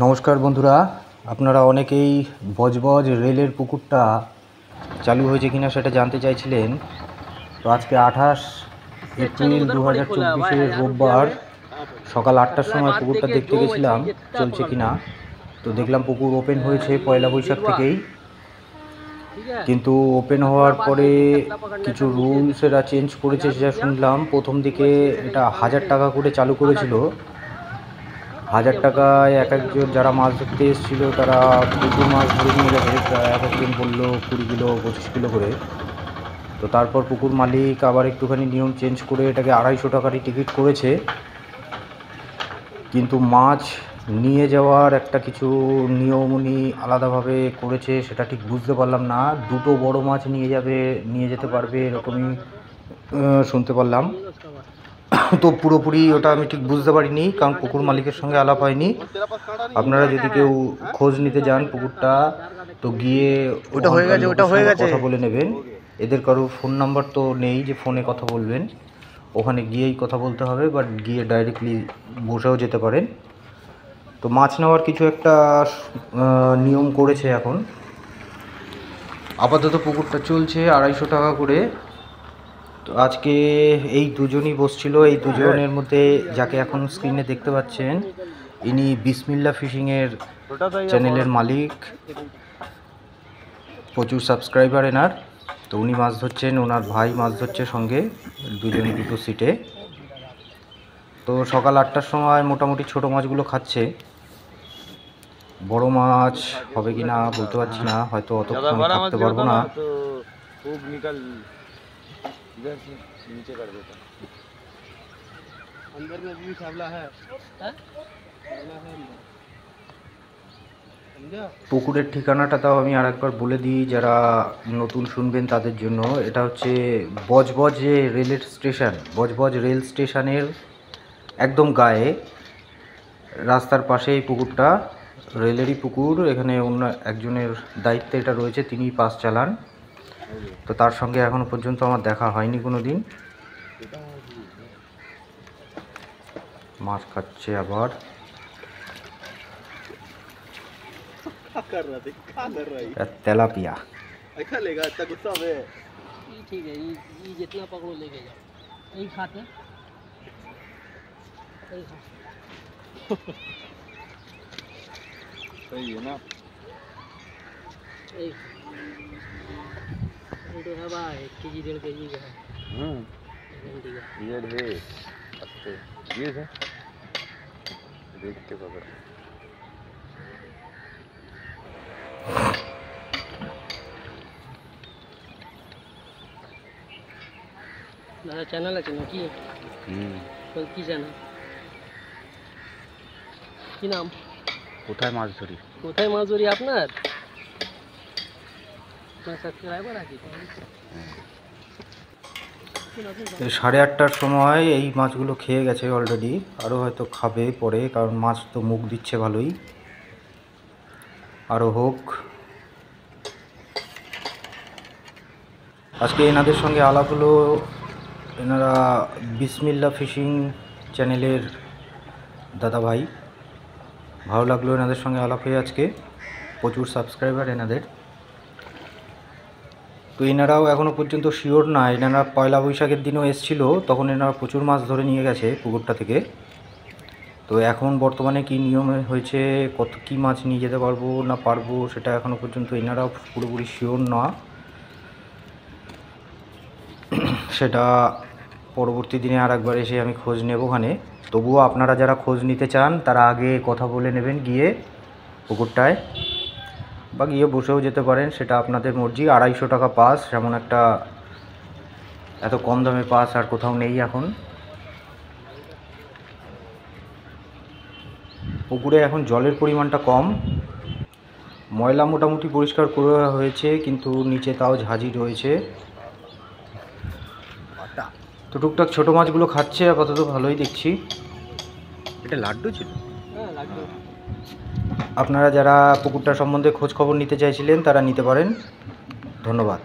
নমস্কার বন্ধুরা, আপনারা অনেকেই বজবজ রেলের পুকুরটা চালু হয়েছে কিনা সেটা জানতে চাইছিলেন। তো আজকে 28 এপ্রিল 2024 রোববার সকাল 8টার সময় পুকুরটা দেখতে গেছিলাম চলছে কিনা। তো দেখলাম পুকুর ওপেন হয়েছে পয়লা বৈশাখ থেকেই, কিন্তু ওপেন হওয়ার পরে কিছু রুলস এরা চেঞ্জ করেছে যা শুনলাম। প্রথম দিকে এটা 1000 টাকা করে চালু করেছিল। 1000 টাকায় এক একজন যারা মাছ ধরতে এসেছিলো তারা প্রচুর মাছ ধরে নিয়ে গেছে, প্রায় এক একজন বললো 20 কিলো 25 কিলো করে। তো তারপর পুকুর মালিক আবার একটুখানি নিয়ম চেঞ্জ করে এটাকে 250 টাকারই টিকিট করেছে। কিন্তু মাছ নিয়ে যাওয়ার একটা কিছু নিয়ম উনি আলাদাভাবে করেছে, সেটা ঠিক বুঝতে পারলাম না। দুটো বড় মাছ নিয়ে যেতে পারবে এরকমই শুনতে পারলাম। তো পুরোপুরি ওটা আমি ঠিক বুঝতে পারিনি, কারণ পুকুর মালিকের সঙ্গে আলাপ হয়নি। আপনারা যদি কেউ খোঁজ নিতে যান পুকুরটা, তো গিয়ে ওটা হয়ে গেছে কথা বলে নেবেন। এদের কারো ফোন নাম্বার তো নেই যে ফোনে কথা বলবেন, ওখানে গিয়েই কথা বলতে হবে, বাট গিয়ে ডাইরেক্টলি বসেও যেতে পারেন। তো মাছ নেওয়ার কিছু একটা নিয়ম করেছে এখন। আপাতত পুকুরটা চলছে 250 টাকা করে। তো আজকে এই দুজনই বসছিল। এই দুজনের মধ্যে যাকে এখন স্ক্রিনে দেখতে পাচ্ছেন, ইনি বিসমিল্লা ফিশিংয়ের চ্যানেলের মালিক, প্রচুর সাবস্ক্রাইবার এনার। তো উনি মাছ ধরছেন, ওনার ভাই মাছ ধরছে সঙ্গে, দুজনে দুটো সিটে। তো সকাল 8টার সময় মোটামুটি ছোটো মাছগুলো খাচ্ছে। বড় মাছ হবে কি না বলতে পারছি না, হয়তো অতক্ষণ থাকতে পারবো না। পুকুরের ঠিকানাটা তাও আমি আরেকবার বলে দিই, যারা নতুন শুনবেন তাদের জন্য। এটা হচ্ছে বজবজ রেল স্টেশনের একদম গায়ে, রাস্তার পাশেই পুকুরটা, রেলেরই পুকুর। এখানে অন্য একজনের দায়িত্বে এটা রয়েছে, তিনিই পাস চালান। তো তার সঙ্গে এখনো পর্যন্ত আমার দেখা হয়নি কোনো দিন। মাছ খাচ্ছে আবার। তেলাপিয়া सही है ना। एक केजी 1.5 केजी का है। ये है अच्छे ये है, देख के पकड़। দাদা চ্যানেল আছে নাকি? কি চ্যানেল, কি নাম? কোথায় মাছ ধরি আপনার সাবস্ক্রাইবার আছে? 8:30টার সময় এই মাছগুলো খেয়ে গেছে অলরেডি, আরও হয়তো খাবে পরে, কারণ মাছ তো মুখ দিচ্ছে ভালোই। আরও হোক। আজকে এনাদের সঙ্গে আলাপ হলো। এনারা বিসমিল্লা ফিশিং চ্যানেলের দাদা ভাই। ভালো লাগলো এনাদের সঙ্গে আলাপ হয়ে আজকে, প্রচুর সাবস্ক্রাইবার এনাদের। তো এনারাও এখনও পর্যন্ত শিওর না। এনারা পয়লা বৈশাখের দিনও এসেছিল, তখন এনারা প্রচুর মাছ ধরে নিয়ে গেছে পুকুরটা থেকে। তো এখন বর্তমানে কি নিয়মে হয়েছে, কী মাছ নিয়ে যেতে পারবো না পারবো, সেটা এখনও পর্যন্ত এনারাও পুরোপুরি শিওর না। সেটা পরবর্তী দিনে আর একবার এসে আমি খোঁজ নেব ওখানে। তবুও আপনারা যারা খোঁজ নিতে চান তারা আগে কথা বলে নেবেন গিয়ে পুকুরটায়, বা গিয়ে বসেও যেতে পারেন, সেটা আপনাদের মর্জি। 250 টাকা পাস, এমন একটা এত কম দামে পাস আর কোথাও নেই এখন। পুকুরে এখন জলের পরিমাণটা কম, ময়লা মোটামুটি পরিষ্কার করে হয়েছে, কিন্তু নিচে তাও ঝাঁঝি রয়েছে। তো টুকটাক ছোটো মাছগুলো খাচ্ছে আপাতত, ভালোই দেখছি। এটা লাড্ডু ছিল। আপনারা যারা পুকুরটা সম্বন্ধে খোঁজ খবর নিতে চাইছিলেন তারা নিতে পারেন। ধন্যবাদ।